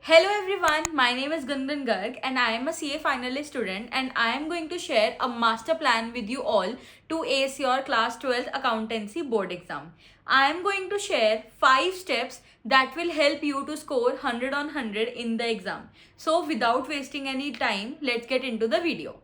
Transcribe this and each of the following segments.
Hello everyone, my name is Gundan Garg and I am a CA finalist student and I am going to share a master plan with you all to ace your class 12th accountancy board exam. I am going to share 5 steps that will help you to score 100 on 100 in the exam. So without wasting any time, let's get into the video.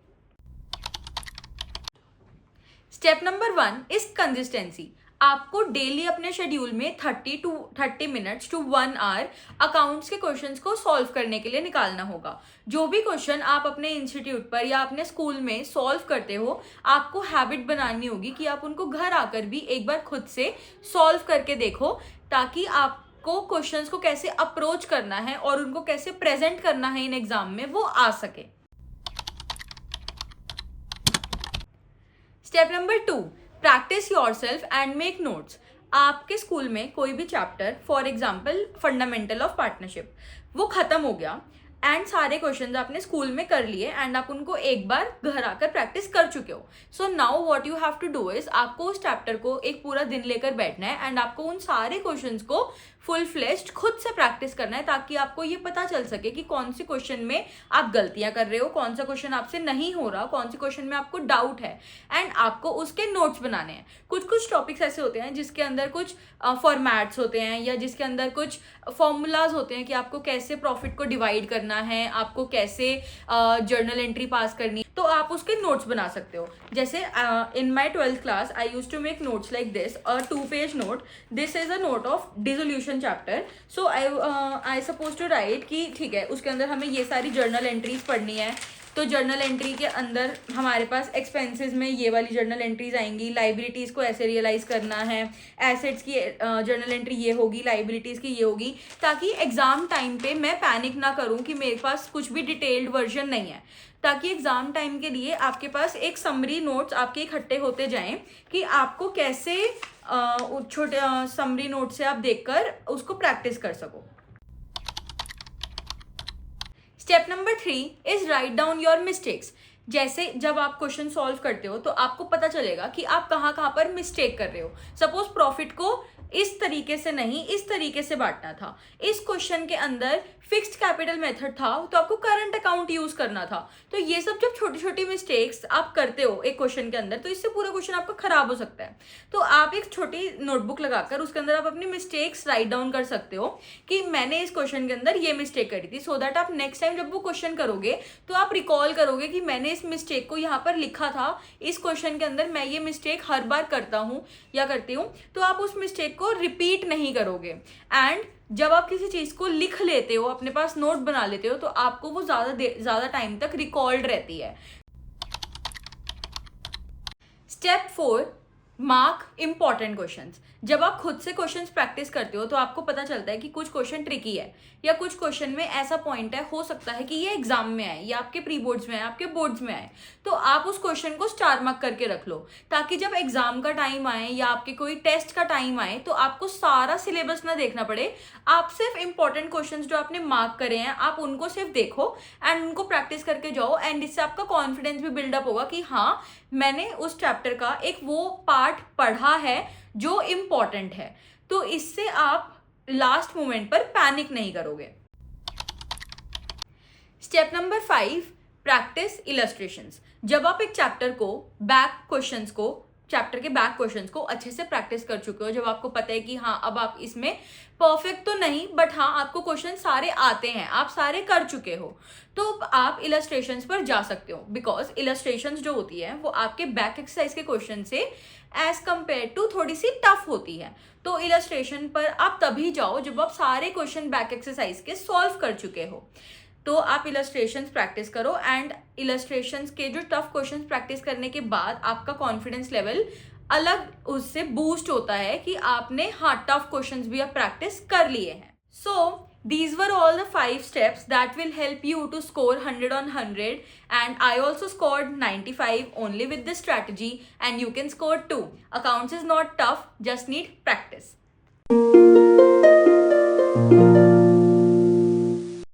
Step number 1 is consistency. आपको daily अपने schedule में 30 minutes to 1 our accounts के questions को solve करने के लिए निकालना होगा. जो भी क्वेश्चन आप अपने इंस्टीट्यूट पर या अपने स्कूल में सॉल्व करते हो, आपको हैबिट बनानी होगी कि आप उनको घर आकर भी एक बार खुद से सॉल्व करके देखो, ताकि आपको क्वेश्चंस को कैसे अप्रोच करना है और उनको कैसे प्रेजेंट करना है इन एग्जाम में वो आ सके. Step number 2, practice yourself and make notes. आपके स्कूल में कोई भी chapter, for example fundamental of partnership, वो खत्म हो गया एंड सारे क्वेश्चंस आपने स्कूल में कर लिए एंड आप उनको एक बार घर आकर प्रैक्टिस कर चुके हो. So now what you have to do is, आपको उस चैप्टर को एक पूरा दिन लेकर बैठना है एंड आपको उन सारे क्वेश्चंस को फुल फ्लेश्ड खुद से प्रैक्टिस करना है, ताकि आपको ये पता चल सके कि कौन से क्वेश्चन में आप गलतियां कर रहे हो, कौन सा क्वेश्चन आपसे नहीं हो रहा, कौन से क्वेश्चन में आपको डाउट है एंड आपको उसके नोट्स बनाने हैं. कुछ टॉपिक्स ऐसे होते हैं जिसके अंदर कुछ फॉर्मेट्स होते हैं या जिसके अंदर कुछ फॉर्मूलाज होते हैं कि आपको कैसे प्रॉफिट को डिवाइड करना है, आपको कैसे जर्नल एंट्री पास करनी है, तो आप उसके नोट्स बना सकते हो. जैसे in my 12th class I use to make notes like this, a 2-page note. This is a note of dissolution chapter. So I suppose to write कि ठीक है, उसके अंदर हमें ये सारी जर्नल एंट्रीज पढ़नी है. तो जर्नल एंट्री के अंदर हमारे पास एक्सपेंसेस में ये वाली जर्नल एंट्रीज आएंगी, लाइबिलिटीज को ऐसे रियलाइज करना है, एसेट्स की जर्नल एंट्री ये होगी, लाइबिलिटीज की ये होगी, ताकि एग्जाम टाइम पे मैं पैनिक ना करूं कि मेरे पास कुछ भी डिटेल्ड वर्जन नहीं है, ताकि एग्जाम टाइम के लिए आपके पास एक समरी नोट्स आपके इकट्ठे होते जाएं कि आपको कैसे छोटे समरी नोट से आप देखकर उसको प्रैक्टिस कर सको. Step number 3 is write down your mistakes. जैसे जब आप क्वेश्चन सॉल्व करते हो तो आपको पता चलेगा कि आप कहाँ पर मिस्टेक कर रहे हो. सपोज प्रॉफिट को इस तरीके से नहीं, इस तरीके से बांटना था. इस क्वेश्चन के अंदर फिक्स्ड कैपिटल मेथड था तो आपको करंट अकाउंट यूज करना था. तो ये सब जब छोटी छोटी मिस्टेक्स आप करते हो एक क्वेश्चन के अंदर, तो इससे पूरा क्वेश्चन आपका खराब हो सकता है. तो आप एक छोटी नोटबुक लगाकर उसके अंदर आप अपनी मिस्टेक्स राइट डाउन कर सकते हो कि मैंने इस क्वेश्चन के अंदर ये मिस्टेक करी थी, सो दैट आप नेक्स्ट टाइम जब वो क्वेश्चन करोगे तो आप रिकॉल करोगे कि मैंने इस मिस्टेक को यहाँ पर लिखा था, इस क्वेश्चन के अंदर मैं ये मिस्टेक हर बार करता हूँ या करती हूँ, तो आप उस मिस्टेक को रिपीट नहीं करोगे. एंड जब आप किसी चीज को लिख लेते हो, अपने पास नोट बना लेते हो, तो आपको वो ज्यादा टाइम तक रिकॉल्ड रहती है. Step 4, mark important questions. जब आप खुद से क्वेश्चंस प्रैक्टिस करते हो तो आपको पता चलता है कि कुछ क्वेश्चन ट्रिकी है या कुछ क्वेश्चन में ऐसा पॉइंट है, हो सकता है कि ये एग्जाम में आए या आपके प्री बोर्ड्स में आए, आपके बोर्ड्स में आए, तो आप उस क्वेश्चन को स्टार मार्क करके रख लो, ताकि जब एग्जाम का टाइम आए या आपके कोई टेस्ट का टाइम आए तो आपको सारा सिलेबस ना देखना पड़े. आप सिर्फ इंपॉर्टेंट क्वेश्चन जो आपने मार्क करे हैं आप उनको सिर्फ देखो एंड उनको प्रैक्टिस करके जाओ. एंड इससे आपका कॉन्फिडेंस भी बिल्डअप होगा कि हाँ, मैंने उस चैप्टर का एक वो पार्ट पढ़ा है जो इम्पॉर्टेंट है. तो इससे आप लास्ट मोमेंट पर पैनिक नहीं करोगे. Step number 5, practice illustrations. जब आप एक चैप्टर के बैक क्वेश्चंस को अच्छे से प्रैक्टिस कर चुके हो, जब आपको पता है कि हाँ अब आप इसमें परफेक्ट तो नहीं बट हाँ आपको क्वेश्चन सारे आते हैं, आप सारे कर चुके हो, तो आप इलस्ट्रेशंस पर जा सकते हो. बिकॉज इलस्ट्रेशंस जो होती है वो आपके बैक एक्सरसाइज के क्वेश्चन से एज कंपेयर टू थोड़ी सी टफ होती है. तो इलस्ट्रेशन पर आप तभी जाओ जब आप सारे क्वेश्चन बैक एक्सरसाइज के सॉल्व कर चुके हो. तो आप इलस्ट्रेशंस प्रैक्टिस करो एंड इलस्ट्रेशंस के जो टफ क्वेश्चंस प्रैक्टिस करने के बाद आपका कॉन्फिडेंस लेवल अलग उससे बूस्ट होता है कि आपने हाँ टफ क्वेश्चंस भी अब प्रैक्टिस कर लिए हैं. सो these were all the 5 steps that will help you to score 100 on 100, and I also scored 95 only with this strategy, and you can score too. Accounts is not tough, just need practice.